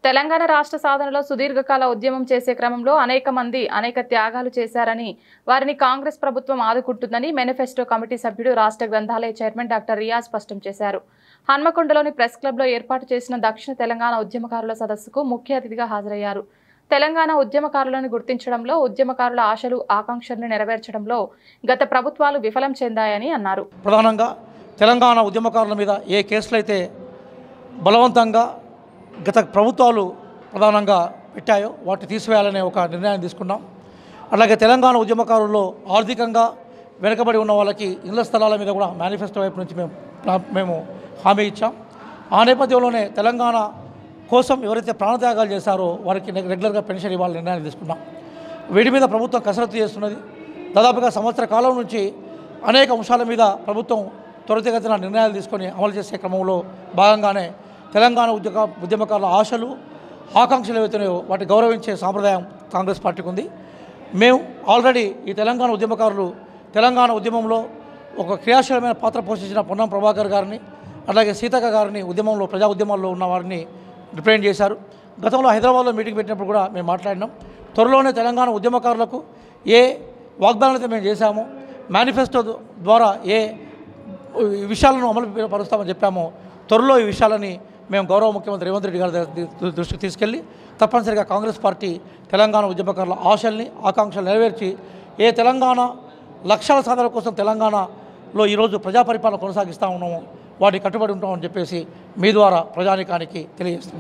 తెలంగాణ రాష్ట్ర సాధనలో సుదీర్ఘకాల ఉద్యమం చేసే క్రమంలో అనేక మంది అనేక త్యాగాలు చేశారని వారిని కాంగ్రెస్ ప్రభుత్వం ఆదుకుంటుందని మేనిఫెస్టో కమిటీ సభ్యుడు రాష్ట్ర గ్రంథాలయ చైర్మన్ డాక్టర్ రియాజ్ స్పష్టం చేశారు. హన్మకొండలోని ప్రెస్ క్లబ్లో ఏర్పాటు చేసిన దక్షిణ తెలంగాణ ఉద్యమకారుల సదస్సుకు ముఖ్య అతిథిగా హాజరయ్యారు. తెలంగాణ ఉద్యమకారులను గుర్తించడంలో, ఉద్యమకారుల ఆశలు ఆకాంక్షలను నెరవేర్చడంలో గత ప్రభుత్వాలు విఫలం చెందాయని అన్నారు. ప్రధానంగా తెలంగాణ ఉద్యమకారుల మీద ఏ కేసులైతే బలవంతంగా గత ప్రభుత్వాలు ప్రధానంగా పెట్టాయో వాటిని తీసివేయాలనే ఒక నిర్ణయాన్ని తీసుకున్నాం. అలాగే తెలంగాణ ఉద్యమకారుల్లో ఆర్థికంగా వెనుకబడి ఉన్న వాళ్ళకి ఇళ్ల స్థలాల మీద కూడా మేనిఫెస్టో వైపు నుంచి మేము హామీ ఇచ్చాం. ఆ నేపథ్యంలోనే తెలంగాణ కోసం ఎవరైతే ప్రాణత్యాగాలు చేశారో వారికి రెగ్యులర్గా పెన్షన్ ఇవ్వాలని నిర్ణయాన్ని తీసుకున్నాం. వీటి మీద ప్రభుత్వం కసరత్తు చేస్తున్నది. దాదాపుగా సంవత్సర కాలం నుంచి అనేక అంశాల మీద ప్రభుత్వం త్వరితగతిన నిర్ణయాలు తీసుకొని అమలు చేసే క్రమంలో భాగంగానే తెలంగాణ ఉద్యమకారుల ఆశలు ఆకాంక్షలు ఏవైతున్నాయో వాటిని గౌరవించే సాంప్రదాయం కాంగ్రెస్ పార్టీకి ఉంది. మేము ఆల్రెడీ ఈ తెలంగాణ ఉద్యమకారులు తెలంగాణ ఉద్యమంలో ఒక క్రియాశీలమైన పాత్ర పోషించిన పొన్నం ప్రభాకర్ గారిని, అలాగే సీతక్క గారిని ఉద్యమంలో ప్రజా ఉద్యమాల్లో ఉన్న వారిని రిప్రజెంట్ చేశారు. గతంలో హైదరాబాద్లో మీటింగ్ పెట్టినప్పుడు కూడా మేము మాట్లాడినాం. త్వరలోనే తెలంగాణ ఉద్యమకారులకు ఏ వాగ్దానాలు అయితే మేము చేశామో, మేనిఫెస్టో ద్వారా ఏ విషయాలను అమలు పరుస్తామని చెప్పామో, త్వరలో ఈ విషయాలని మేము గౌరవ ముఖ్యమంత్రి రేవంత్ రెడ్డి గారి దృష్టికి తీసుకెళ్లి తప్పనిసరిగా కాంగ్రెస్ పార్టీ తెలంగాణ ఉద్యమకారుల ఆశల్ని ఆకాంక్షలు నెరవేర్చి ఏ తెలంగాణ లక్ష్యాల సాధన కోసం తెలంగాణలో ఈరోజు ప్రజా పరిపాలన కొనసాగిస్తూ ఉన్నామో వాటికి కట్టుబడి ఉంటామని చెప్పేసి మీ ద్వారా ప్రజానికానికి తెలియజేస్తున్నాం.